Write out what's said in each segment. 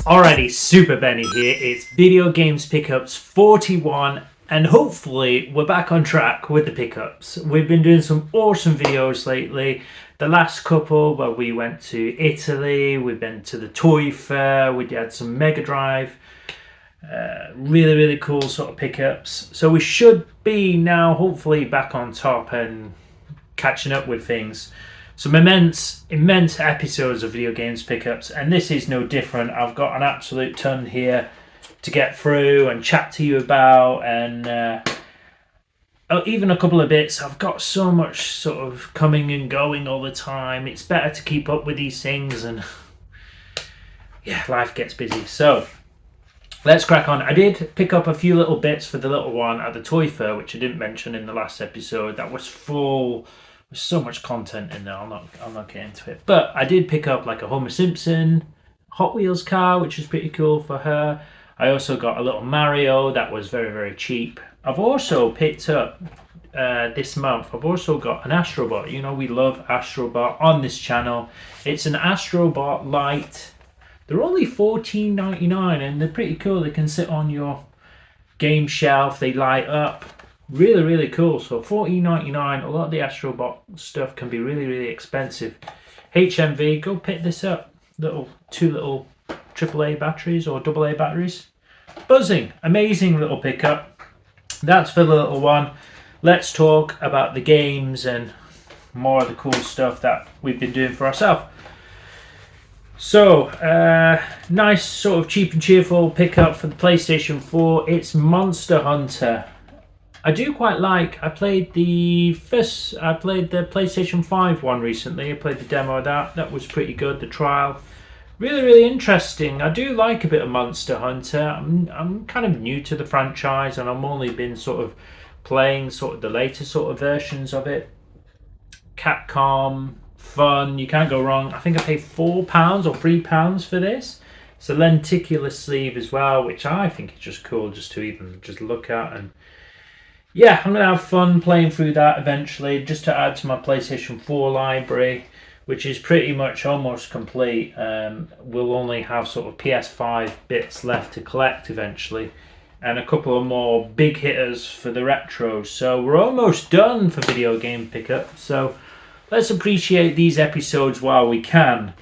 Alrighty, Super Benny here. It's Video Games Pickups 41, and hopefully we're back on track with the pickups. We've been doing some awesome videos lately. The last couple where we went to Italy, we've been to the toy fair, we had some Mega Drive. Really cool sort of pickups. So we should be now hopefully back on top and catching up with things. Some immense episodes of video games pickups, and this is no different. I've got an absolute ton here to get through and chat to you about, and even a couple of bits. I've got so much sort of coming and going all the time. It's better to keep up with these things, and yeah, life gets busy. So let's crack on. I did pick up a few little bits for the little one at the toy fair, which I didn't mention in the last episode. That was full. There's so much content in there. I'll not get into it. But I did pick up like a Homer Simpson Hot Wheels car, which is pretty cool for her. I also got a little Mario that was very cheap. I've also picked up this month. I've also got an Astrobot. You know, we love Astrobot on this channel. It's an Astrobot Lite. They're only $14.99 and they're pretty cool. They can sit on your game shelf. They light up. Really cool. So $14.99. A lot of the Astrobot stuff can be really expensive. HMV, go pick this up. Two little AAA batteries or AA batteries. Buzzing. Amazing little pickup. That's for the little one. Let's talk about the games and more of the cool stuff that we've been doing for ourselves. So, nice sort of cheap and cheerful pickup for the PlayStation 4. It's Monster Hunter. I do quite like. I played the PlayStation 5 one recently. I played the demo of that. That was pretty good. The trial, really interesting. I do like a bit of Monster Hunter. I'm kind of new to the franchise, and I've only been sort of playing sort of the later sort of versions of it. Capcom, fun. You can't go wrong. I think I paid £4 or £3 for this. It's a lenticular sleeve as well, which I think is just cool, just to even just look at. And yeah, I'm going to have fun playing through that eventually, just to add to my PlayStation 4 library, which is pretty much almost complete. We'll only have sort of PS5 bits left to collect eventually, and a couple of more big hitters for the retros. So we're almost done for video game pickup. So let's appreciate these episodes while we can.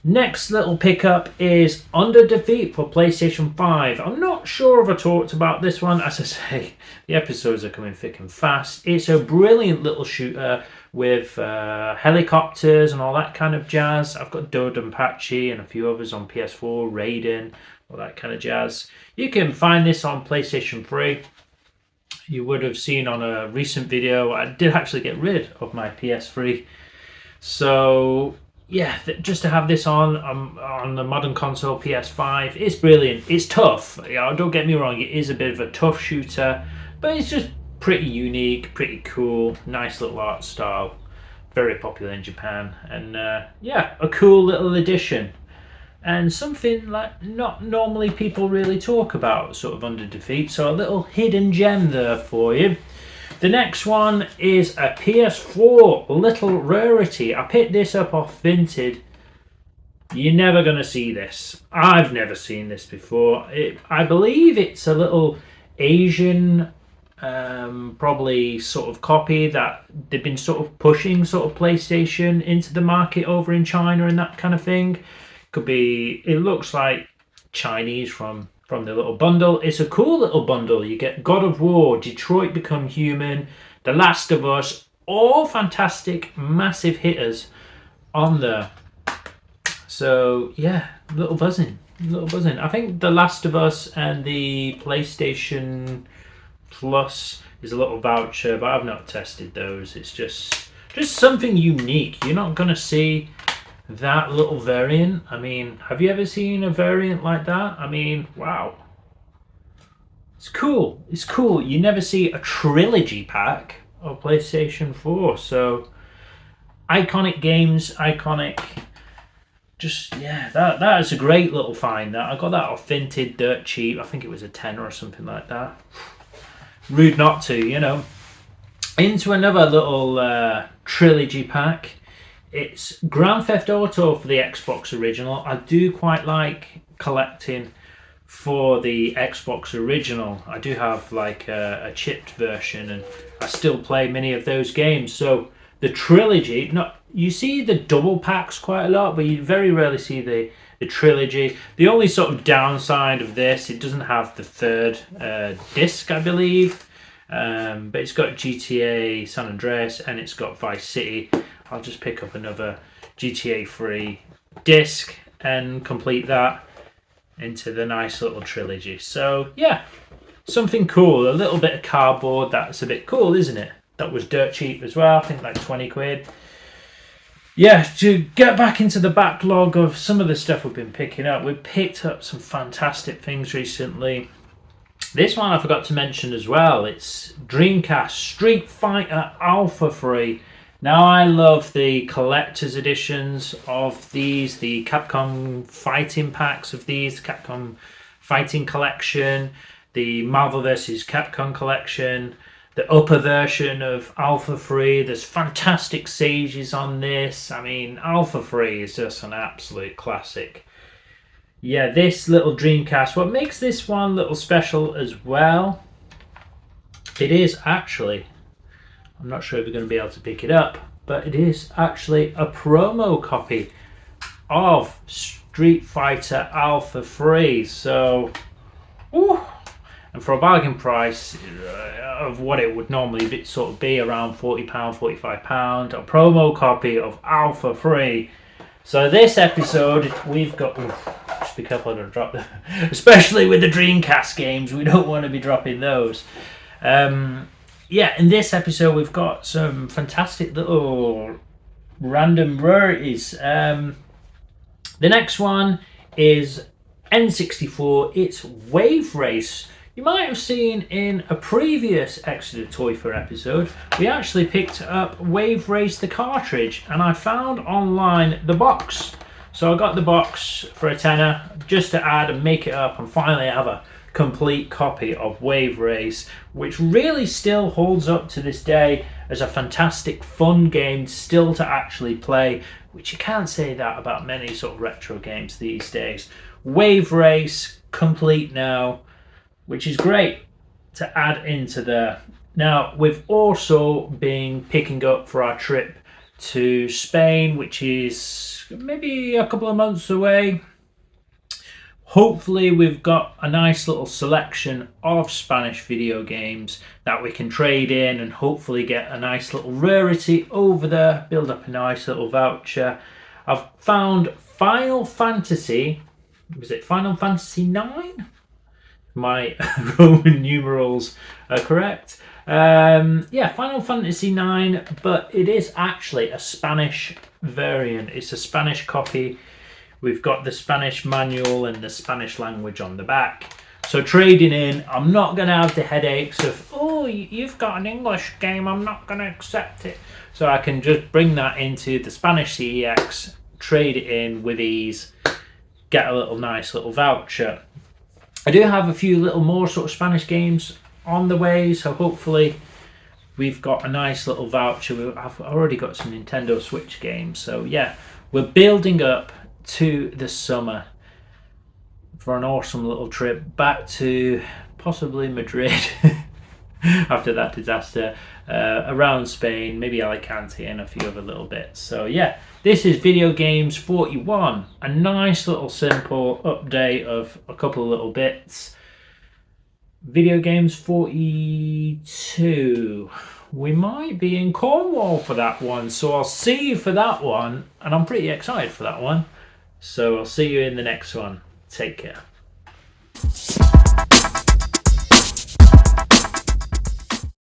Next little pickup is Under Defeat for PlayStation 5. I'm not sure if I talked about this one. As I say, the episodes are coming thick and fast. It's a brilliant little shooter with helicopters and all that kind of jazz. I've got Dodonpachi and a few others on PS4, Raiden, all that kind of jazz. You can find this on PlayStation 3. You would have seen on a recent video, I did actually get rid of my PS3. So yeah, just to have this on the modern console PS5, it's brilliant. It's tough. Don't get me wrong, it is a bit of a tough shooter, but it's just pretty unique, pretty cool, nice little art style, very popular in Japan, and yeah, a cool little addition, and something like not normally people really talk about, sort of Under Defeat. So a little hidden gem there for you. The next one is a PS4 little rarity. I picked this up off Vinted. You're never going to see this. I've never seen this before. I believe it's a little Asian, probably sort of copy that they've been sort of pushing sort of PlayStation into the market over in China and that kind of thing. Could be, it looks like Chinese from the little bundle. It's a cool little bundle. You get God of War, Detroit Become Human, The Last of Us, all fantastic, massive hitters on there. So yeah, little buzzing. I think The Last of Us and the PlayStation Plus is a little voucher, but I've not tested those. It's just something unique. You're not gonna see that little variant. I mean, have you ever seen a variant like that? I mean, wow. It's cool. You never see a trilogy pack of PlayStation 4. So, iconic games, just, yeah, that is a great little find. That I got that off Vinted, dirt cheap. I think it was a tenner or something like that. Rude not to, you know. Into another little trilogy pack. It's Grand Theft Auto for the Xbox original. I do quite like collecting for the Xbox original. I do have like a chipped version, and I still play many of those games. So the trilogy, you see the double packs quite a lot, but you very rarely see the trilogy. The only sort of downside of this, it doesn't have the third disc, I believe, but it's got GTA San Andreas and it's got Vice City. I'll just pick up another GTA 3 disc and complete that into the nice little trilogy. So yeah, something cool. A little bit of cardboard, that's a bit cool, isn't it? That was dirt cheap as well, I think like 20 quid. Yeah, to get back into the backlog of some of the stuff we've been picking up, we've picked up some fantastic things recently. This one I forgot to mention as well. It's Dreamcast Street Fighter Alpha Free. Now I love the collector's editions of these, the Capcom fighting packs of these, Capcom Fighting Collection, the Marvel vs. Capcom Collection, the upper version of Alpha 3. There's fantastic sages on this. I mean, Alpha 3 is just an absolute classic. Yeah, this little Dreamcast, what makes this one a little special as well, it is actually, I'm not sure if we're going to be able to pick it up, but it is actually a promo copy of Street Fighter Alpha 3. So, whew, and for a bargain price of what it would normally be around £40, £45, a promo copy of Alpha 3. So this episode, we've got... just be careful I don't drop them. Especially with the Dreamcast games, we don't want to be dropping those. Yeah, in this episode, we've got some fantastic little random rarities. The next one is N64. It's Wave Race. You might have seen in a previous Exeter Toy Fair episode, we actually picked up Wave Race the cartridge, and I found online the box. So I got the box for a tenner just to add and make it up and finally have a complete copy of Wave Race, which really still holds up to this day as a fantastic fun game still to actually play, which you can't say that about many sort of retro games these days. Wave Race complete now, which is great to add into there. Now, we've also been picking up for our trip to Spain, which is maybe a couple of months away. Hopefully we've got a nice little selection of Spanish video games that we can trade in and hopefully get a nice little rarity over there, build up a nice little voucher. I've found Final Fantasy, was it Final Fantasy 9? My Roman numerals are correct. Yeah, Final Fantasy 9, but it is actually a Spanish variant. It's a Spanish copy. We've got the Spanish manual and the Spanish language on the back. So trading in, I'm not going to have the headaches of, oh, you've got an English game, I'm not going to accept it. So I can just bring that into the Spanish CEX, trade it in with ease, get a little nice little voucher. I do have a few little more sort of Spanish games on the way, so hopefully we've got a nice little voucher. I've already got some Nintendo Switch games, so yeah, we're building up to the summer for an awesome little trip back to possibly Madrid after that disaster, around Spain, maybe Alicante and a few other little bits. So yeah, this is Video Games 41, a nice little simple update of a couple of little bits. Video Games 42, we might be in Cornwall for that one, so I'll see you for that one, and I'm pretty excited for that one. So I'll see you in the next one. Take care.